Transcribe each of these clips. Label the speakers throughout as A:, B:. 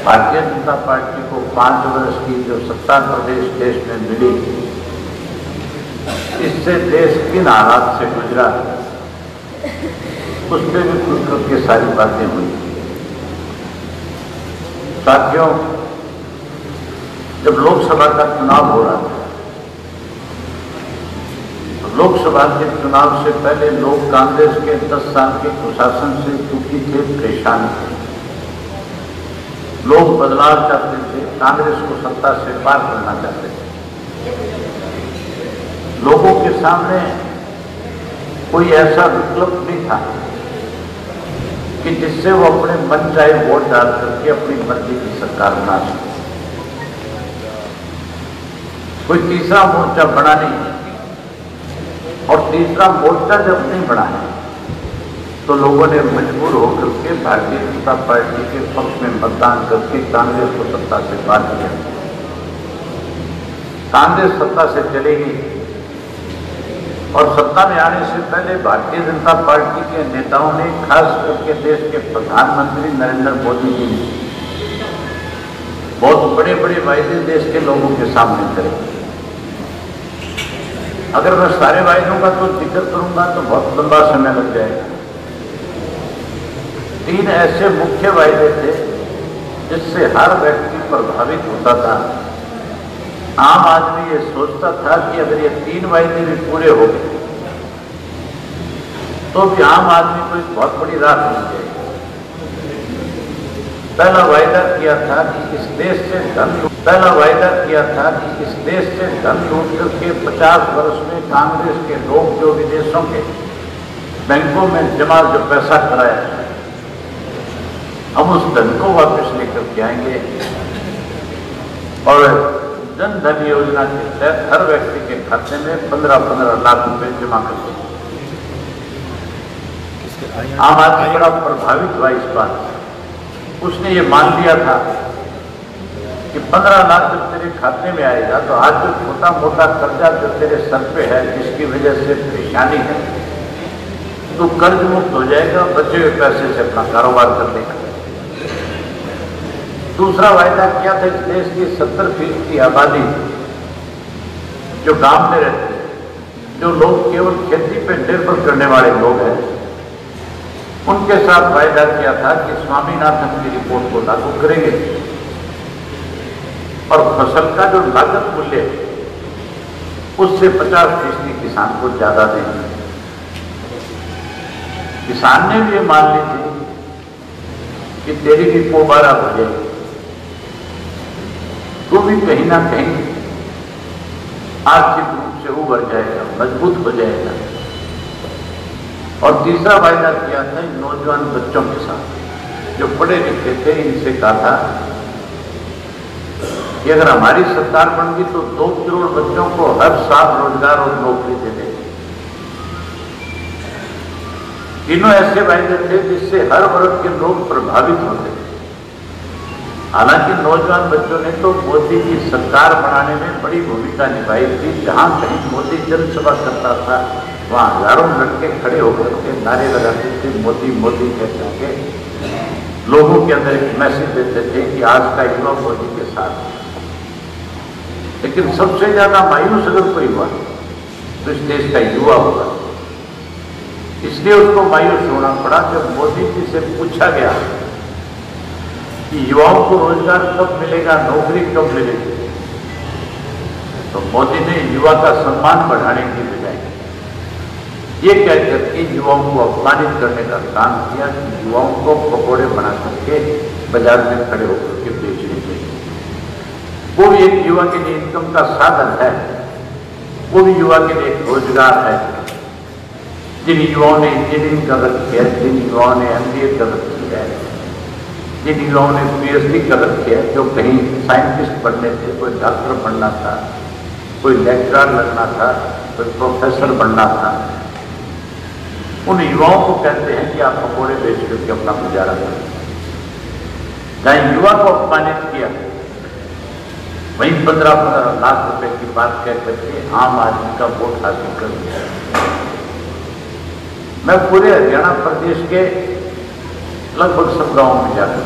A: Bharatiya Janata party को 5 वर्ष की जो सत्ता प्रदेश देश में मिली, इससे देश किन हालात से गुजरा उस पर भी खुद करके सारी बातें हुई। साथियों, जब लोकसभा का चुनाव हो रहा था, लोकसभा के चुनाव से पहले लोग कांग्रेस के 10 साल के कुशासन से दुखी थे, परेशान थे। लोग बदलाव चाहते थे, कांग्रेस को सत्ता से पार करना चाहते थे। लोगों के सामने कोई ऐसा विकल्प नहीं था कि जिससे वो अपने मन चाहे वोट डाल करके अपनी मर्जी की सरकार बना सके। कोई तीसरा मोर्चा बना नहीं, और तीसरा मोर्चा जब नहीं बना है तो लोगों ने मजबूर होकर के भारतीय जनता पार्टी के पक्ष में मतदान करके कांग्रेस को सत्ता से पार किया। कांग्रेस सत्ता से चलेगी, और सत्ता में आने से पहले भारतीय जनता पार्टी के नेताओं ने, खास करके देश के प्रधानमंत्री नरेंद्र मोदी जी ने बहुत बड़े बड़े वायदे देश के लोगों के सामने करे। अगर मैं सारे वायदों का तो जिक्र करूंगा तो बहुत लंबा समय लग जाएगा। 3 ऐसे मुख्य वायदे थे जिससे हर व्यक्ति प्रभावित होता था। आम आदमी ये सोचता था कि अगर ये 3 वायदे भी पूरे हो गए तो भी आम आदमी को एक बहुत बड़ी राहत मिल जाएगी। पहला वायदा किया था कि इस देश से धन लूट करके 50 वर्ष में कांग्रेस के लोग जो विदेशों के बैंकों में जमा जो पैसा कराया, हम उस धन को वापस लेकर के आएंगे और जन धन योजना के तहत हर व्यक्ति के खाते में 15-15 लाख रुपए जमा कर देंगे। आम आदमी बड़ा प्रभावित हुआ इस बात से। उसने ये मान लिया था कि 15 लाख जब तेरे खाते में आएगा तो आज जो छोटा मोटा कर्जा जो तेरे सर पे है, जिसकी वजह से परेशानी है, तो कर्ज मुक्त हो जाएगा, बचे हुए पैसे से अपना कारोबार कर लेगा। दूसरा वायदा क्या था, इस देश की 70% की आबादी जो गांव में रहती है, जो लोग केवल खेती पे निर्भर करने वाले लोग हैं, उनके साथ वायदा किया था कि स्वामीनाथन की रिपोर्ट को लागू करेंगे और फसल का जो लागत मूल्य है उससे 50% किसान को ज्यादा देंगे। किसान ने भी ये मान ली थी कि तेरी भी पोबारा हो जाएगी, तो भी कहीं ना कहीं आर्थिक रूप से उभर जाएगा, मजबूत हो जाएगा। और तीसरा वायदा किया था नौजवान बच्चों के साथ जो पढ़े लिखे थे, इनसे कहा था कि अगर हमारी सरकार बन गई तो 2 करोड़ बच्चों को हर साल रोजगार और नौकरी दे देंगे। तीनों ऐसे वायदे थे जिससे हर वर्ग के लोग प्रभावित होते थे। हालांकि नौजवान बच्चों ने तो मोदी की सरकार बनाने में बड़ी भूमिका निभाई थी। जहां कहीं मोदी जनसभा करता था वहां हजारों लड़के खड़े होकर के नारे लगाते थे, मोदी मोदी कहकर के लोगों के अंदर एक मैसेज देते थे कि आज का युवा मोदी के साथ। लेकिन सबसे ज्यादा मायूस अगर कोई हुआ तो इस देश का युवा होगा। इसलिए उसको मायूस होना पड़ा जब मोदी जी से पूछा गया कि युवाओं को रोजगार कब मिलेगा, नौकरी कब मिलेगी, तो मोदी ने युवा का सम्मान बढ़ाने की बजाय ये कहकर के युवाओं को अपमानित करने का काम किया कि युवाओं को पकौड़े बना करके बाजार में खड़े होकर के बेचने चाहिए। वो भी एक युवा के लिए इनकम का साधन है, वो भी युवा के लिए एक रोजगार है। जिन युवाओं ने इंजीनियरिंग कर रखी है, जिन युवाओं ने MBA कर रखी है, जिन युवाओं ने PhD कर रखी है, जो कहीं साइंटिस्ट बनने थे, कोई डॉक्टर बनना था, कोई लेक्चरर लगना था, कोई प्रोफेसर बनना था, उन युवाओं को कहते हैं कि आप पकौड़े बेच करके अपना गुजारा करें। जहां युवा को अपमानित किया वहीं 15-15 लाख रुपए की बात कह करके आम आदमी का वोट हासिल कर दिया। मैं पूरे हरियाणा प्रदेश के लगभग सब गांवों में जाकर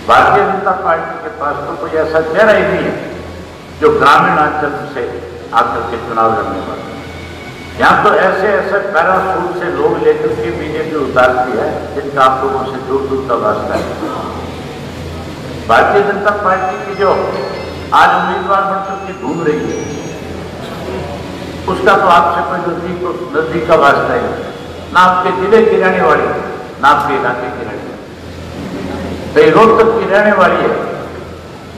A: भारतीय जनता पार्टी के पास तो कोई ऐसा चेहरा ही नहीं है जो ग्रामीण अंचल से आकर के चुनाव लड़ने वाले। यहाँ तो ऐसे ऐसे पैरासूट से लोग लेकर के बीजेपी उतारती है जिनका आप लोगों से दूर दूर का वास्ता है। भारतीय जनता पार्टी की जो आज उम्मीदवार बनकर के घूम रही है उसका तो आपसे कोई नजदीक का वास्ता ही नहीं, ना आपके जिले की रहने वाली ना आपके इलाके की रहने वाली, कई रोहतक की रहने वाली है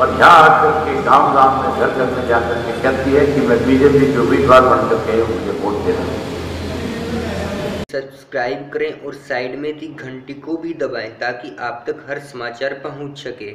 A: और यहाँ आकर के गांव गांव में घर घर में जाकर के कहती है कि मैं बीजेपी के उम्मीदवार बनकर के मुझे वोट देना।
B: सब्सक्राइब करें और साइड में दी घंटी को भी दबाएं ताकि आप तक हर समाचार पहुंच सके।